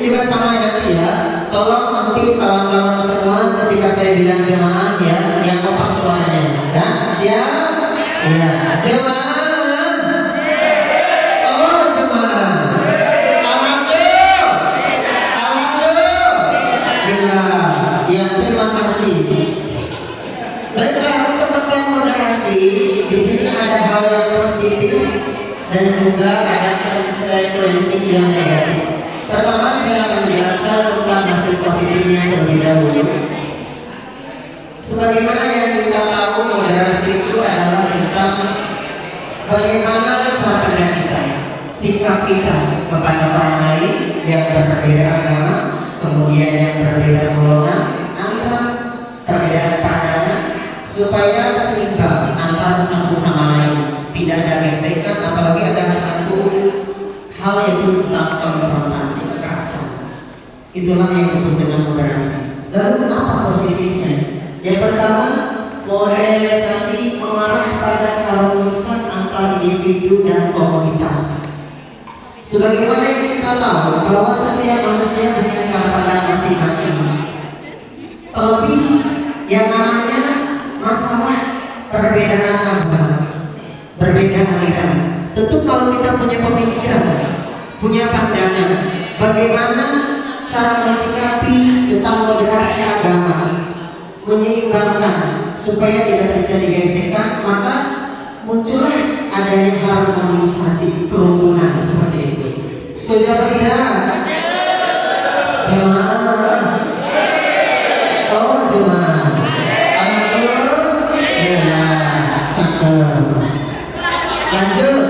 juga sama nanti ya. Tolong nanti kawan-kawan semua ketika saya bilang jemaah ya, yang kompak suaranya. Ya, siap? Iya. Jemaah. Oh, jemaah. Alhamdulillah. Alhamdulillah. Ya, terima kasih. Baiklah, untuk bagian moderasi, di sini ada hal yang positif dan juga ada konsekuensi yang negatif. Pertama, saya akan menjelaskan tentang hasil positifnya terlebih dahulu. Sebagaimana yang kita tahu, moderasi itu adalah tentang bagaimana cara pandang kita, sikap kita kepada orang lain yang berbeda agama, kemudian yang berbeda golongan, antara perbedaan pandangan, supaya seimbang antara satu sama lain, tidak ada gesekan, apalagi ada satu hal yaitu tentang konfrontasi, kekerasan. Itulah yang disebut dengan moderasi. Lalu apa positifnya? Yang pertama, moderasi mengarah pada keharmonisan antar individu dan komunitas. Sebagaimana yang kita tahu bahwa setiap manusia punya cara pandang masing-masing. Terlebih yang namanya masalah perbedaan agama, berbeda aliran. Tentu kalau kita punya pemikiran, punya pandangan, bagaimana cara menyikapi tentang moderasi agama, menyeimbangkan supaya tidak terjadi gesekan, maka muncullah adanya harmonisasi kerukunan seperti itu. Setuju atau tidak? Jemaah. Oh, jemaah. Alhamdulillah. Cakep. Lanjut.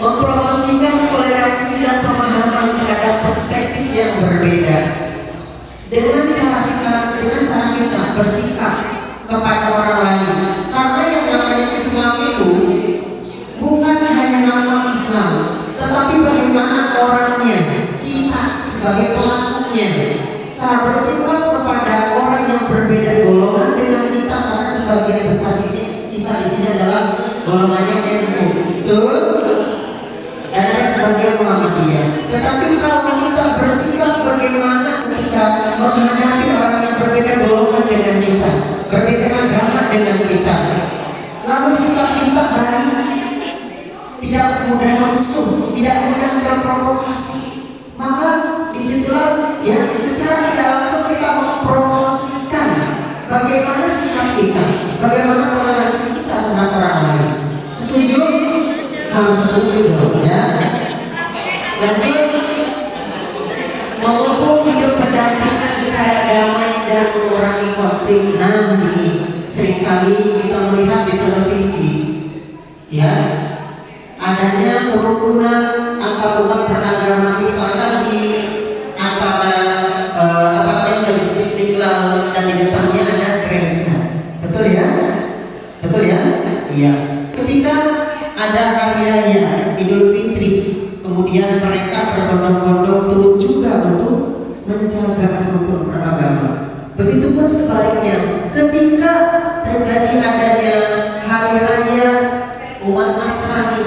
Mempromosikan toleransi dan pemahaman terhadap perspektif yang berbeda. Dengan cara kita bersikap kepada orang lain. Karena yang namanya Islam itu bukan hanya nama Islam, tetapi bagaimana orangnya, kita sebagai pelakunya. Cara bersikap kepada orang yang berbeda golongan dengan kita, karena sebagian besar kita di sini adalah golongannya NU, betul? Dan ada sebagian Muhammadiyah. Tetapi kalau kita bersikap bagaimana ketika menghadapi orang yang berbeda golongan dengan kita, berbeda agama dengan kita, lalu sikap kita baik, tidak mudah langsung, tidak mudah terprovokasi, maka disitulah ya secara tidak langsung kita mempromosikan bagaimana sikap kita, bagaimana toleransi kita terhadap orang lain. Setuju? Harus setuju dong ya. Lanjut, memupuk hidup berdampingan secara damai dan mengurangi konflik. Nah, ini seringkali kita melihat di televisi, ya, adanya kerukunan antar umat beragama, misalkan di antara Masjid Istiqlal dan di depannya ada gereja, betul ya? Betul ya? Iya. Ketika ada hari raya Idul Fitri, kemudian mereka berbondong-bondong turut juga untuk menjaga rukun beragama. Begitupun sebaliknya, ketika terjadi adanya hari raya umat Nasrani,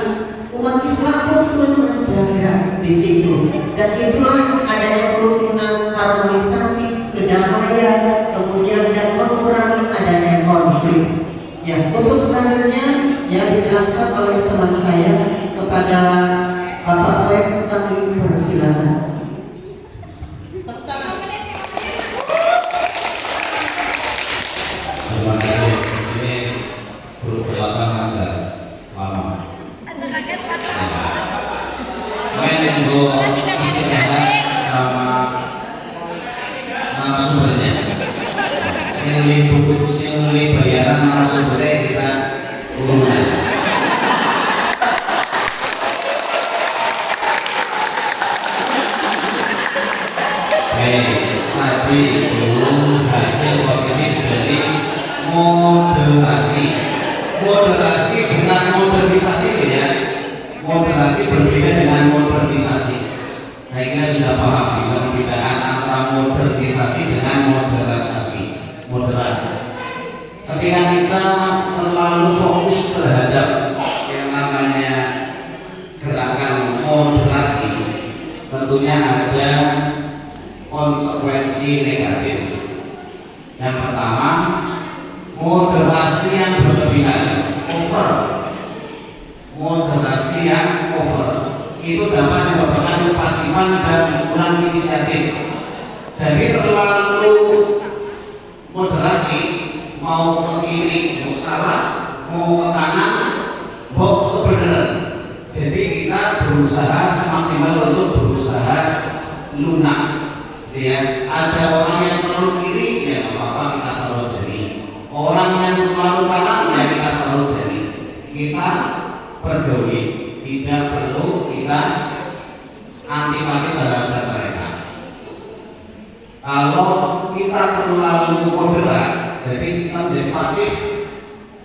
umat Islam pun turut menjaga di situ. Dan itulah adanya kerukunan, harmonisasi, kedamaian, kemudian dan mengurangi adanya konflik. Ya, untuk selanjutnya ya dijelaskan oleh teman saya kepada Bapak Web, kami persilakan. Terima kasih. Ini grup belakang agak lama. Main untuk istirahat sama narasumbernya. Singuli bayaran narasumbernya kita urunan. Tadi itu hasil positif dari moderasi. Moderasi dengan modernisasi ya. Moderasi berbeda dengan modernisasi. Saya kira sudah paham, bisa membedakan antara modernisasi dengan moderasi. Moderat. Ketika kita terlalu fokus terhadap yang namanya gerakan moderasi, tentu tentunya ada konsekuensi negatif. Yang pertama, moderasi yang berlebihan, over. Moderasi yang over itu dapat menyebabkan kepasifan dan kurang inisiatif. Jadi terlalu moderasi, mau ke kiri mau salah, mau ke kanan mau kebenaran. Jadi kita berusaha semaksimal untuk berusaha lunak. Ya, ada orang yang terlalu kiri, ya nggak apa-apa, kita selalu jadi. Orang yang terlalu kanan, ya kita selalu jadi. Kita bergauli, tidak perlu kita antipati terhadap mereka. Kalau kita terlalu moderat, jadi kita menjadi pasif,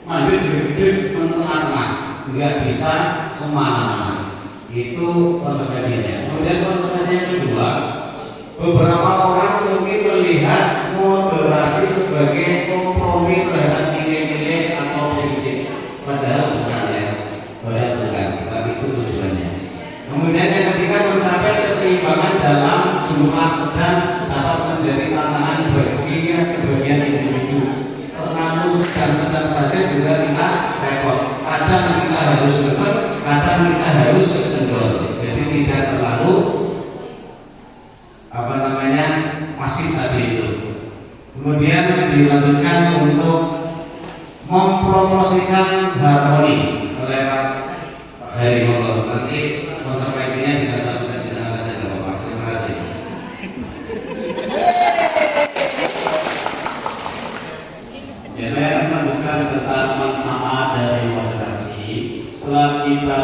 mandiri sedikit tengah-tengah, nggak bisa kemana-mana. Itu konsekuensinya. Kemudian konsekuensi yang kedua, beberapa orang mungkin melihat moderasi sebagai kompromi terhadap nilai-nilai atau prinsip, padahal bukan ya, padahal bukan itu tujuannya. Kemudian yang ketiga, mencapai keseimbangan dalam jumlah sedang dapat menjadi tantangan bagi sebagian individu. Terlalu sedang-sedang saja juga kita repot. Kadang kita harus kencang, kadang kita harus kendor. Jadi tidak terlalu masif tadi itu. Kemudian dilanjutkan untuk mempromosikan harmoni oleh Pak Heri Monggo. Nanti konsekuensinya bisa lanjutkan di tengah saja, tidak apa-apa. Terima kasih. Ya, saya akan melanjutkan tentang manfaat dari moderasi. Setelah kita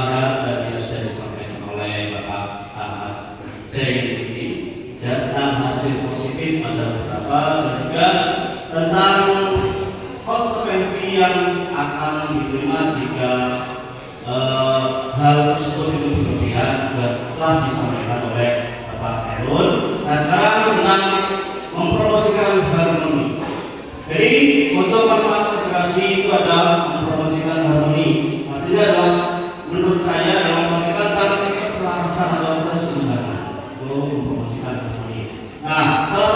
lihat tadi sudah disampaikan oleh Bapak Ahmad Jainuddi tentang hasil positif ada beberapa, dan juga tentang konsekuensi yang akan diterima jika hal tersebut itu berlebihan, juga telah disampaikan oleh Bapak Herun. Nah, sekarang tentang mempromosikan harmoni. Jadi untuk manfaat moderasi itu ada mempromosikan harmoni. Artinya adalah menurut saya dalam mempromosikan tentang keselarasan atau keseimbangan. Mempromosikan harmoni. Nah, salah